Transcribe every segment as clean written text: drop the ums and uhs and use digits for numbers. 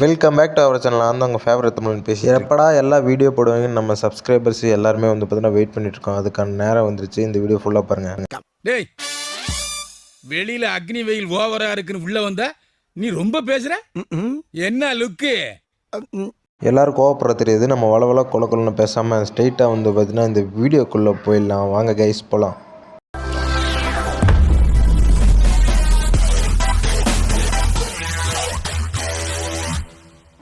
Welcome back to our channel. நான் தான் உங்கள் ஃபேவரட் தமிழ் பேசி எப்படா எல்லா வீடியோ போடுவாங்கன்னு நம்ம சப்ஸ்கிரைபர்ஸ் எல்லாருமே வந்து பார்த்தீங்கன்னா வெயிட் பண்ணிட்டுருக்கோம். அதுக்கான நேரம் வந்துருச்சு. இந்த வீடியோ ஃபுல்லாக பாருங்கள். டேய், வெளியில் அக்னி வெயில் ஓவராக இருக்குன்னு உள்ள வந்தா நீ ரொம்ப பேசுகிற. என்ன லுக்கு? எல்லோரும் கோவப்படுற தெரியுது. நம்ம வளவள கொலன்னு பேசாமல் ஸ்ட்ரெயிட்டாக வந்து பார்த்தீங்கன்னா இந்த வீடியோக்குள்ளே போயிடலாம். வாங்க கைஸ் போகலாம்.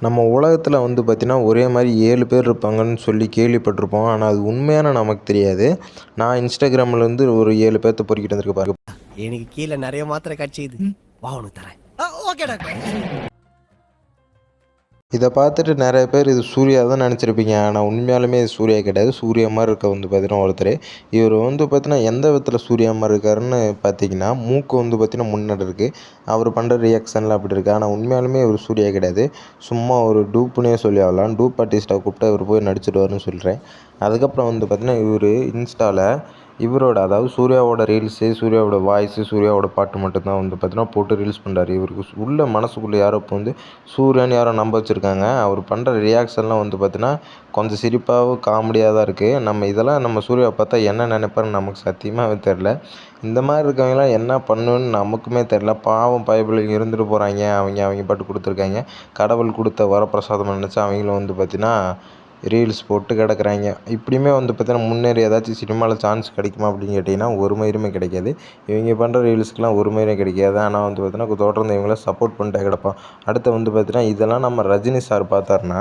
நம்ம உலகத்தில் வந்து பார்த்திங்கன்னா ஒரே மாதிரி 7 பேர் இருப்பாங்கன்னு சொல்லி கேள்விப்பட்டிருப்போம். ஆனால் அது உண்மையான நமக்கு தெரியாது. நான் இன்ஸ்டாகிராமில் வந்து ஒரு 7 பேர்த்த பொறுக்கிட்டு வந்திருக்க பாருங்க. எனக்கு கீழே நிறைய மாத்திரை கட்சிது. வா உனக்கு தரேன். Okay doctor. இதை பார்த்துட்டு நிறைய பேர் இது சூர்யா தான் நினச்சிருப்பீங்க. ஆனால் உண்மையாலுமே இது சூர்யா கிடையாது. சூர்யா மாதிரி இருக்க வந்து பார்த்தீங்கன்னா ஒருத்தர். இவர் வந்து பார்த்தீங்கன்னா எந்த விதத்தில் சூர்யா மாதிரி இருக்காருன்னு பார்த்தீங்கன்னா மூக்கு வந்து பார்த்தீங்கன்னா முன்னாடி இருக்குது. அவர் பண்ணுற ரியாக்ஷன்லாம் அப்படி இருக்குது. ஆனால் உண்மையாலுமே இவர் சூர்யா கிடையாது. சும்மா ஒரு டூப்புன்னே சொல்லி ஆகலாம். டூப் ஆர்டிஸ்ட்டாக கூப்பிட்டு இவர் போய் நடிச்சிடுவார்னு சொல்கிறேன். அதுக்கப்புறம் வந்து பார்த்தீங்கன்னா இவர் இன்ஸ்டாவில் இவரோட அதாவது சூர்யாவோட ரீல்ஸு, சூர்யாவோட வாய்ஸு, சூர்யாவோட பாட்டு மட்டும்தான் வந்து பார்த்தீங்கன்னா போட்டு ரீல்ஸ் பண்ணுறாரு. இவருக்கு உள்ள மனசுக்குள்ளே யாரோ இப்போ வந்து சூர்யான்னு யாரோ நம்ப வச்சுருக்காங்க. அவர் பண்ணுற ரியாக்ஷன்லாம் வந்து பார்த்தீங்கன்னா கொஞ்சம் சிரிப்பாகவும் காமெடியாக தான் இருக்குது. நம்ம சூர்யாவை பார்த்தா என்ன நினைப்பாருன்னு நமக்கு சத்தியமாகவே தெரில. இந்த மாதிரி இருக்கவங்களாம் என்ன பண்ணுன்னு நமக்குமே தெரில. பாவம் பயபிள்ளைங்க இருந்துட்டு போகிறாங்க. அவங்க பாட்டு கொடுத்துருக்காங்க. கடவுள் கொடுத்த வரப்பிரசாதம் நினச்சா அவங்களும் வந்து பார்த்தீங்கன்னா ரீல்ஸ் போட்டு கிடக்குறாங்க. இப்படியுமே வந்து பார்த்தீங்கன்னா முன்னேறி ஏதாச்சும் சினிமாவில் சான்ஸ் கிடைக்குமா அப்படின்னு கேட்டிங்கன்னா ஒரு மயிருமே கிடைக்காது. இவங்க பண்ணுற ரீல்ஸுக்கெலாம் ஒரு மயிரும் கிடைக்காது. ஆனால் வந்து பார்த்தீங்கன்னா தொடர்ந்து இவங்கள சப்போர்ட் பண்ணிட்டே கிடப்பான். அடுத்து வந்து பார்த்தீங்கன்னா இதெல்லாம் நம்ம ரஜினி சார் பார்த்தாருன்னா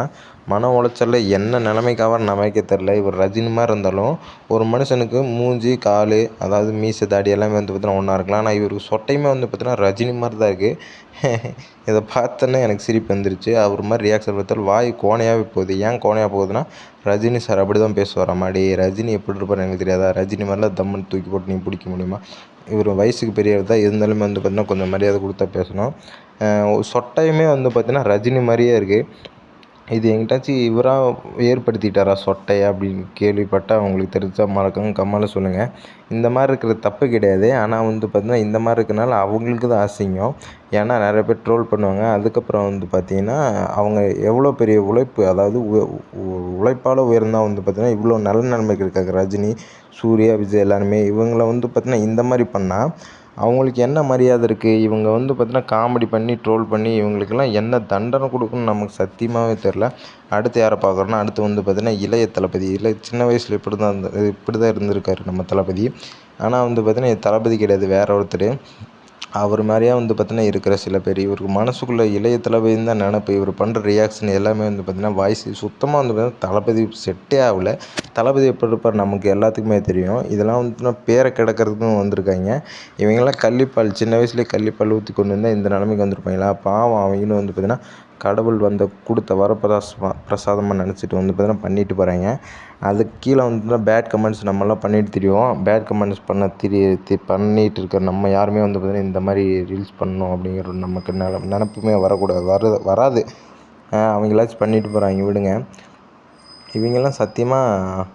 மன உளைச்சலில் என்ன நிலைமைக்காக நமக்கே தெரில. இவர் ரஜினி மாதிரி இருந்தாலும் ஒரு மனுஷனுக்கு மூஞ்சி கால் அதாவது மீசை தாடி எல்லாமே வந்து பார்த்தீங்கன்னா ஒன்றா இருக்கலாம். ஆனால் இவருக்கு சொட்டையுமே வந்து பார்த்தீங்கன்னா ரஜினி மாதிரி தான் இருக்குது. இதை பார்த்தோன்னே எனக்கு சிரிப்பு வந்துருச்சு. அவர் மாதிரி ரியாக்ஷன் பார்த்தாலும் வாய் கோணையாகவே போகுது. ஏன் கோணையாக போகுதுன்னா ரஜினி சார் அப்படி தான் பேசுவாராம்மா. ரஜினி எப்படி இருப்பார் எனக்கு தெரியாதா? ரஜினி மாதிரிலாம் தம்முன்னு தூக்கி போட்டு நீ பிடிக்க முடியுமா? இவர் வயசுக்கு பெரியவர் தான் இருந்தாலுமே வந்து பார்த்திங்கன்னா கொஞ்சம் மரியாதை கொடுத்தா பேசணும். சொட்டையுமே வந்து பார்த்திங்கன்னா ரஜினி மாதிரியே இருக்குது. இது எங்கிட்டாச்சும் இவராக ஏற்படுத்திட்டாரா சொட்டையா அப்படின்னு கேள்விப்பட்டால் அவங்களுக்கு தெரிஞ்சால் மறக்காம கமெண்ட்டில் சொல்லுங்கள். இந்த மாதிரி இருக்கிறது தப்பு கிடையாது. ஆனால் வந்து பார்த்திங்கன்னா இந்த மாதிரி இருக்கிறனால அவங்களுக்கு தான் அசிங்கம். ஏன்னா நிறைய பேர் ட்ரோல் பண்ணுவாங்க. அதுக்கப்புறம் வந்து பார்த்திங்கன்னா அவங்க எவ்வளோ பெரிய உழைப்பு அதாவது உழைப்பால் உயர்ந்தால் வந்து பார்த்திங்கன்னா இவ்வளோ நல்ல நிலைமைக்கு இருக்காங்க. ரஜினி, சூர்யா, விஜய் எல்லாருமே இவங்கள வந்து பார்த்திங்கன்னா இந்த மாதிரி பண்ணால் அவங்களுக்கு என்ன மரியாதை இருக்குது? இவங்க வந்து பார்த்திங்கன்னா காமெடி பண்ணி ட்ரோல் பண்ணி இவங்களுக்கெல்லாம் என்ன தண்டனை கொடுக்கணும்னு நமக்கு சத்தியமாகவே தெரில. அடுத்து யாரை பார்க்குறோன்னா அடுத்து வந்து பார்த்திங்கன்னா இளைய தளபதி. சின்ன வயசில் இப்படி தான் இருந்திருக்காரு நம்ம தளபதி. ஆனால் வந்து பார்த்திங்கன்னா தளபதி கிடையாது, வேற ஒருத்தர். அவர் மாதிரியே வந்து பார்த்திங்கன்னா இருக்கிற சில பேர் இவருக்கு மனசுக்குள்ளே இளைய தளபதின்னு தான் நினப்பு. இவர் பண்ணுற ரியாக்ஷன் எல்லாமே வந்து பார்த்திங்கன்னா வாய்ஸ் சுத்தமாக வந்து பார்த்திங்கன்னா தளபதி செட்டே ஆகல. தளபதி எப்படி இருப்பார் நமக்கு எல்லாத்துக்குமே தெரியும். இதெல்லாம் வந்து பேரை கிடக்கிறதுக்கும் வந்திருக்காங்க. இவங்கெல்லாம் கள்ளிப்பால் சின்ன வயசுலேயே கள்ளிப்பால் ஊற்றி கொண்டு வந்தால் இந்த நிலைமைக்கு வந்திருப்பாங்களா? பாவம் அவங்களும் வந்து பார்த்திங்கன்னா கடவுள் கொடுத்த பிரசாதமாக நினச்சிட்டு வந்து பார்த்திங்கன்னா பண்ணிட்டு போகிறாங்க. அதுக்கு கீழே வந்து பேட் கமெண்ட்ஸ் நம்மளாம் பண்ணிட்டு தெரியும். பேட் கமெண்ட்ஸ் பண்ணிகிட்டு இருக்க நம்ம யாருமே வந்து பார்த்திங்கன்னா இந்த மாதிரி ரீல்ஸ் பண்ணணும் அப்படிங்கிற நமக்கு நினப்புமே வரக்கூடாது, வராது. அவங்களாச்சும் பண்ணிட்டு போகிறாங்க, விடுங்க. இவங்கெல்லாம் சத்தியமாக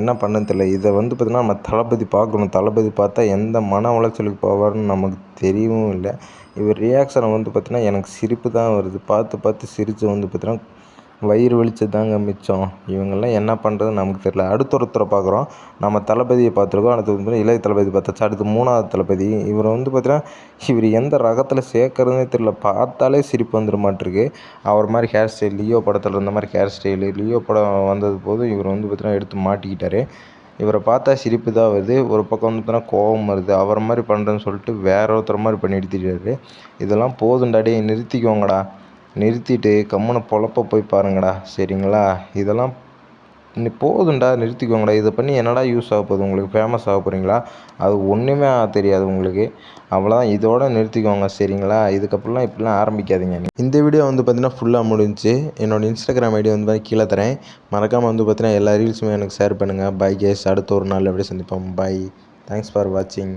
என்ன பண்ணுன்னு தெரியல. இதை வந்து பார்த்திங்கன்னா நம்ம தளபதி பார்க்கணும். தளபதி பார்த்தா எந்த மன உளைச்சலுக்கு போவார்னு நமக்கு தெரியவும் இல்லை. இவர் ரியாக்ஷனை வந்து பார்த்திங்கன்னா எனக்கு சிரிப்பு தான் வருது. பார்த்து சிரித்து வந்து பார்த்திங்கன்னா வயிறு வலிச்சதாங்க மிச்சம். இவங்கெல்லாம் என்ன பண்ணுறதுன்னு நமக்கு தெரியல. ஒருத்தரை பார்க்குறோம். நம்ம தளபதியை பார்த்துருக்கோம். அடுத்து வந்து இளைய தளபதி பார்த்தாச்சு. அடுத்து 3வது தளபதி. இவர் வந்து பார்த்திங்கன்னா இவர் எந்த ரகத்தில் சேர்க்கறதுனே தெரியல. பார்த்தாலே சிரிப்பு வந்துட மாட்டிருக்கு. அவர் மாதிரி ஹேர் ஸ்டைல் லியோ படத்தில் இருந்த மாதிரி ஹேர் ஸ்டைலு லியோ படம் வந்தது போதும் இவர் வந்து பார்த்திங்கன்னா எடுத்து மாட்டிக்கிட்டார். இவரை பார்த்தா சிரிப்பு தான் வருது. ஒரு பக்கம் வந்து பார்த்தீங்கன்னா கோபம் வருது. அவரை மாதிரி பண்ணுறேன்னு சொல்லிட்டு வேற ஒருத்தர் மாதிரி பண்ணி எடுத்துட்டாரு. இதெல்லாம் போதும்டா, நிறுத்திக்கோங்கடா. நிறுத்திட்டு கம்முன்னு பொழப்ப போய் பாருங்கடா, சரிங்களா? இதெல்லாம் போதும்டா, நிறுத்திக்கோங்கடா. இதை பண்ணி என்னடா யூஸ் ஆக போகுது உங்களுக்கு? ஃபேமஸ் ஆக போகிறீங்களா? அது ஒன்றுமே தெரியாது உங்களுக்கு. அவ்வளோதான், இதோட நிறுத்திக்கோங்க, சரிங்களா? இதுக்கப்புறம்லாம் இப்படிலாம் ஆரம்பிக்காதீங்க. இந்த வீடியோ வந்து பார்த்தீங்கன்னா ஃபுல்லாக முடிஞ்சிச்சு. என்னோடய இன்ஸ்டாகிராம் ஐடி வந்து கீழே தரேன். மறக்காமல் வந்து பார்த்தீங்கன்னா எல்லா ரீல்ஸுமே எனக்கு ஷேர் பண்ணுங்கள். பை கேஸ், அடுத்த ஒரு நாள் எப்படி சந்திப்போம். பை. தேங்க்ஸ் ஃபார் வாட்சிங்.